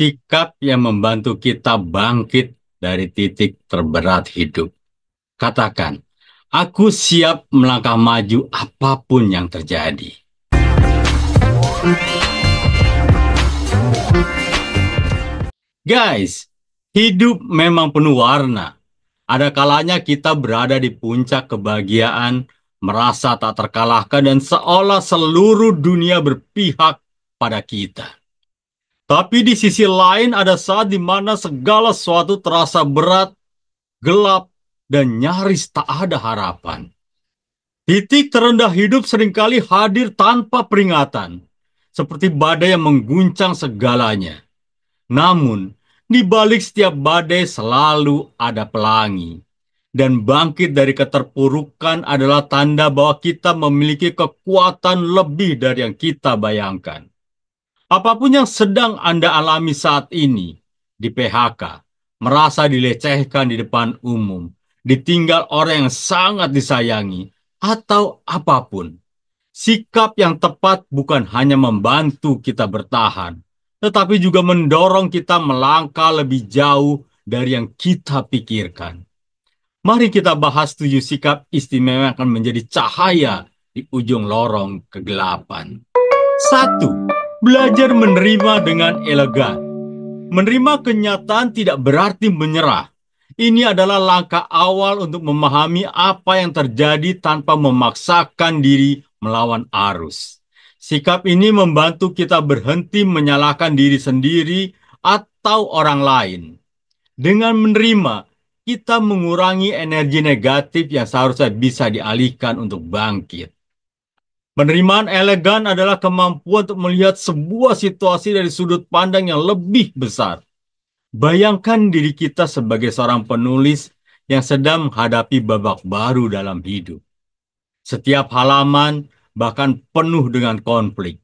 sikap yang membantu kita bangkit dari titik terberat hidup. Katakan, aku siap melangkah maju apapun yang terjadi. Guys, hidup memang penuh warna. Ada kalanya kita berada di puncak kebahagiaan, merasa tak terkalahkan dan seolah seluruh dunia berpihak pada kita. Tapi di sisi lain ada saat di mana segala sesuatu terasa berat, gelap, dan nyaris tak ada harapan. Titik terendah hidup seringkali hadir tanpa peringatan, seperti badai yang mengguncang segalanya. Namun, di balik setiap badai selalu ada pelangi. Dan bangkit dari keterpurukan adalah tanda bahwa kita memiliki kekuatan lebih dari yang kita bayangkan. Apapun yang sedang Anda alami saat ini, di PHK, merasa dilecehkan di depan umum, ditinggal orang yang sangat disayangi, atau apapun, sikap yang tepat bukan hanya membantu kita bertahan, tetapi juga mendorong kita melangkah lebih jauh dari yang kita pikirkan. Mari kita bahas 7 sikap istimewa yang akan menjadi cahaya di ujung lorong kegelapan. 1. Belajar menerima dengan elegan. Menerima kenyataan tidak berarti menyerah. Ini adalah langkah awal untuk memahami apa yang terjadi tanpa memaksakan diri melawan arus. Sikap ini membantu kita berhenti menyalahkan diri sendiri atau orang lain. Dengan menerima, kita mengurangi energi negatif yang seharusnya bisa dialihkan untuk bangkit. Penerimaan elegan adalah kemampuan untuk melihat sebuah situasi dari sudut pandang yang lebih besar. Bayangkan diri kita sebagai seorang penulis yang sedang menghadapi babak baru dalam hidup. Setiap halaman, bahkan penuh dengan konflik,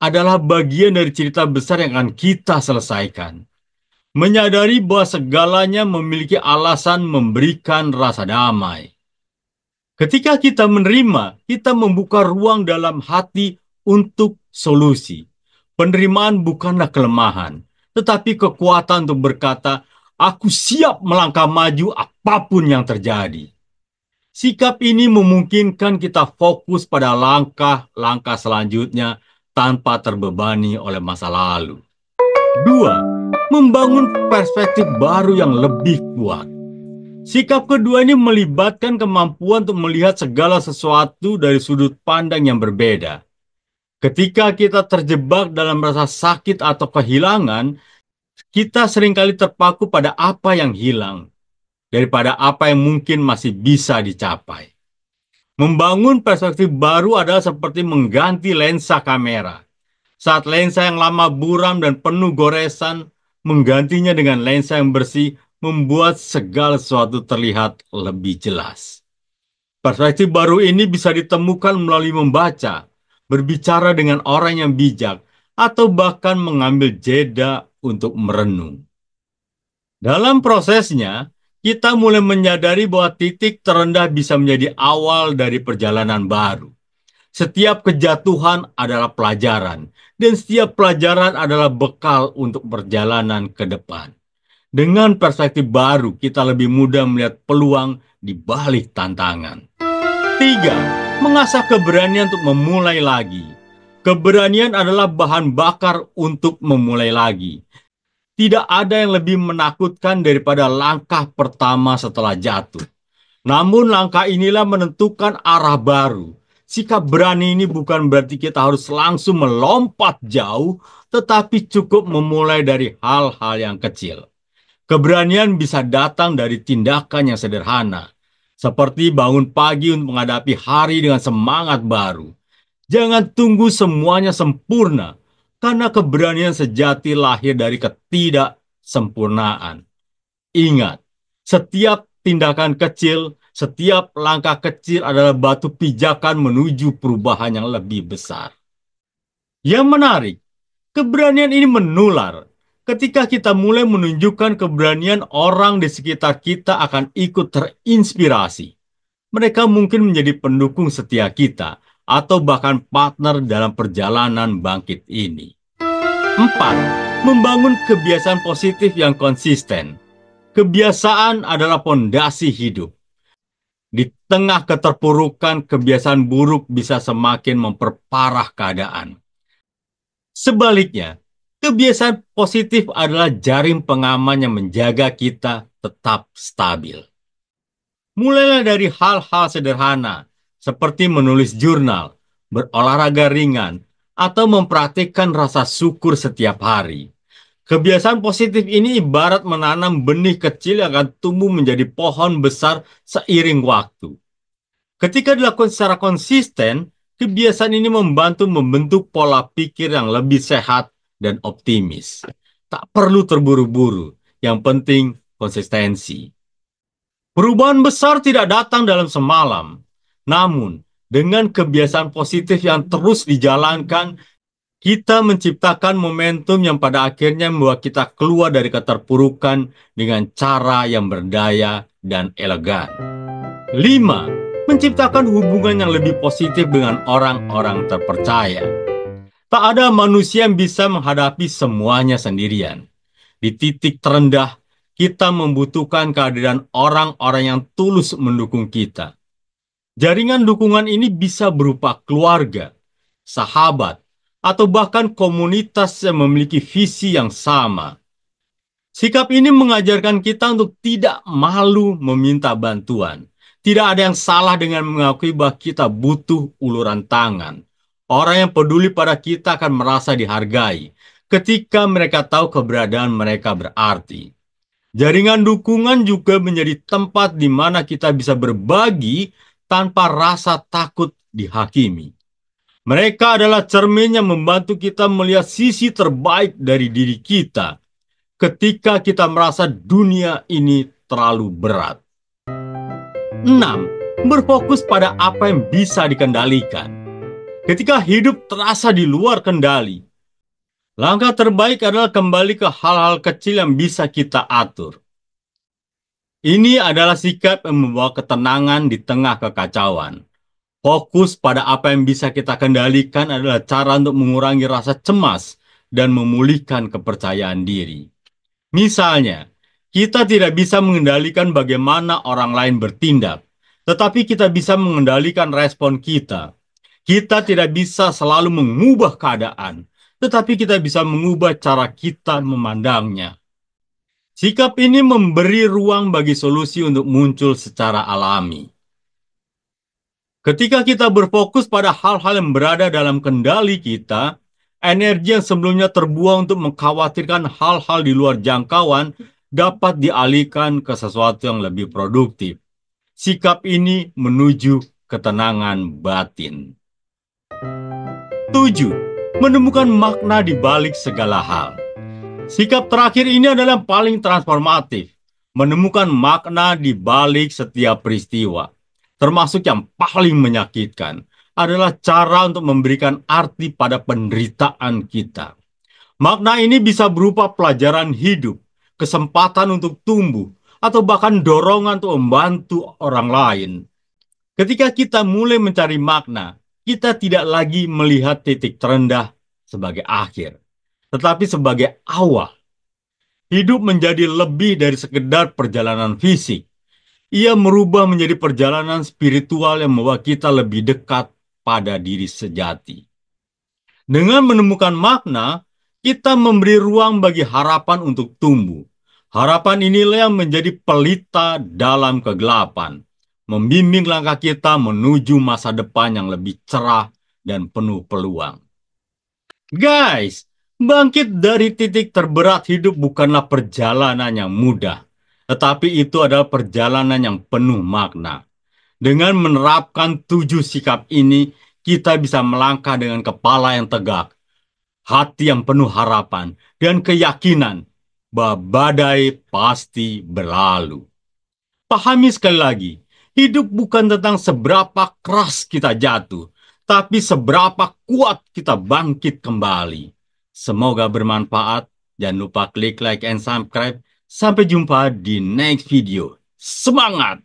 adalah bagian dari cerita besar yang akan kita selesaikan. Menyadari bahwa segalanya memiliki alasan memberikan rasa damai. Ketika kita menerima, kita membuka ruang dalam hati untuk solusi. Penerimaan bukanlah kelemahan, tetapi kekuatan untuk berkata, aku siap melangkah maju apapun yang terjadi. Sikap ini memungkinkan kita fokus pada langkah-langkah selanjutnya tanpa terbebani oleh masa lalu. 2. Membangun perspektif baru yang lebih kuat. Sikap kedua ini melibatkan kemampuan untuk melihat segala sesuatu dari sudut pandang yang berbeda. Ketika kita terjebak dalam rasa sakit atau kehilangan, kita seringkali terpaku pada apa yang hilang, daripada apa yang mungkin masih bisa dicapai. Membangun perspektif baru adalah seperti mengganti lensa kamera. Saat lensa yang lama buram dan penuh goresan, menggantinya dengan lensa yang bersih, membuat segala sesuatu terlihat lebih jelas. Perspektif baru ini bisa ditemukan melalui membaca, berbicara dengan orang yang bijak, atau bahkan mengambil jeda untuk merenung. Dalam prosesnya, kita mulai menyadari bahwa titik terendah bisa menjadi awal dari perjalanan baru. Setiap kejatuhan adalah pelajaran, dan setiap pelajaran adalah bekal untuk perjalanan ke depan. Dengan perspektif baru, kita lebih mudah melihat peluang di balik tantangan. 3. Mengasah keberanian untuk memulai lagi. Keberanian adalah bahan bakar untuk memulai lagi. Tidak ada yang lebih menakutkan daripada langkah pertama setelah jatuh. Namun langkah inilah menentukan arah baru. Sikap berani ini bukan berarti kita harus langsung melompat jauh, tetapi cukup memulai dari hal-hal yang kecil. Keberanian bisa datang dari tindakan yang sederhana, seperti bangun pagi untuk menghadapi hari dengan semangat baru. Jangan tunggu semuanya sempurna, karena keberanian sejati lahir dari ketidaksempurnaan. Ingat, setiap tindakan kecil, setiap langkah kecil adalah batu pijakan menuju perubahan yang lebih besar. Yang menarik, keberanian ini menular. Ketika kita mulai menunjukkan keberanian, orang di sekitar kita akan ikut terinspirasi. Mereka mungkin menjadi pendukung setia kita, atau bahkan partner dalam perjalanan bangkit ini. 4. Membangun kebiasaan positif yang konsisten. Kebiasaan adalah pondasi hidup. Di tengah keterpurukan, kebiasaan buruk bisa semakin memperparah keadaan. Sebaliknya, kebiasaan positif adalah jaring pengaman yang menjaga kita tetap stabil. Mulailah dari hal-hal sederhana, seperti menulis jurnal, berolahraga ringan, atau mempraktikkan rasa syukur setiap hari. Kebiasaan positif ini ibarat menanam benih kecil yang akan tumbuh menjadi pohon besar seiring waktu. Ketika dilakukan secara konsisten, kebiasaan ini membantu membentuk pola pikir yang lebih sehat dan optimis. Tak perlu terburu-buru, yang penting konsistensi. Perubahan besar tidak datang dalam semalam. Namun, dengan kebiasaan positif yang terus dijalankan, kita menciptakan momentum yang pada akhirnya membawa kita keluar dari keterpurukan dengan cara yang berdaya dan elegan. 5. Menciptakan hubungan yang lebih positif dengan orang-orang terpercaya. Tak ada manusia yang bisa menghadapi semuanya sendirian. Di titik terendah, kita membutuhkan kehadiran orang-orang yang tulus mendukung kita. Jaringan dukungan ini bisa berupa keluarga, sahabat, atau bahkan komunitas yang memiliki visi yang sama. Sikap ini mengajarkan kita untuk tidak malu meminta bantuan. Tidak ada yang salah dengan mengakui bahwa kita butuh uluran tangan. Orang yang peduli pada kita akan merasa dihargai ketika mereka tahu keberadaan mereka berarti. Jaringan dukungan juga menjadi tempat di mana kita bisa berbagi tanpa rasa takut dihakimi. Mereka adalah cermin yang membantu kita melihat sisi terbaik dari diri kita ketika kita merasa dunia ini terlalu berat. 6. Berfokus pada apa yang bisa dikendalikan. Ketika hidup terasa di luar kendali, langkah terbaik adalah kembali ke hal-hal kecil yang bisa kita atur. Ini adalah sikap yang membawa ketenangan di tengah kekacauan. Fokus pada apa yang bisa kita kendalikan adalah cara untuk mengurangi rasa cemas dan memulihkan kepercayaan diri. Misalnya, kita tidak bisa mengendalikan bagaimana orang lain bertindak, tetapi kita bisa mengendalikan respon kita. Kita tidak bisa selalu mengubah keadaan, tetapi kita bisa mengubah cara kita memandangnya. Sikap ini memberi ruang bagi solusi untuk muncul secara alami. Ketika kita berfokus pada hal-hal yang berada dalam kendali kita, energi yang sebelumnya terbuang untuk mengkhawatirkan hal-hal di luar jangkauan dapat dialihkan ke sesuatu yang lebih produktif. Sikap ini menuju ketenangan batin. 7. Menemukan makna di balik segala hal. Sikap terakhir ini adalah yang paling transformatif. Menemukan makna di balik setiap peristiwa, termasuk yang paling menyakitkan, adalah cara untuk memberikan arti pada penderitaan kita. Makna ini bisa berupa pelajaran hidup, kesempatan untuk tumbuh, atau bahkan dorongan untuk membantu orang lain. Ketika kita mulai mencari makna, kita tidak lagi melihat titik terendah sebagai akhir, tetapi sebagai awal. Hidup menjadi lebih dari sekedar perjalanan fisik. Ia merubah menjadi perjalanan spiritual yang membawa kita lebih dekat pada diri sejati. Dengan menemukan makna, kita memberi ruang bagi harapan untuk tumbuh. Harapan inilah yang menjadi pelita dalam kegelapan, membimbing langkah kita menuju masa depan yang lebih cerah dan penuh peluang. Guys, bangkit dari titik terberat hidup bukanlah perjalanan yang mudah, tetapi itu adalah perjalanan yang penuh makna. Dengan menerapkan 7 sikap ini, kita bisa melangkah dengan kepala yang tegak, hati yang penuh harapan, dan keyakinan bahwa badai pasti berlalu. Pahami sekali lagi, hidup bukan tentang seberapa keras kita jatuh, tapi seberapa kuat kita bangkit kembali. Semoga bermanfaat. Jangan lupa klik like and subscribe. Sampai jumpa di next video. Semangat!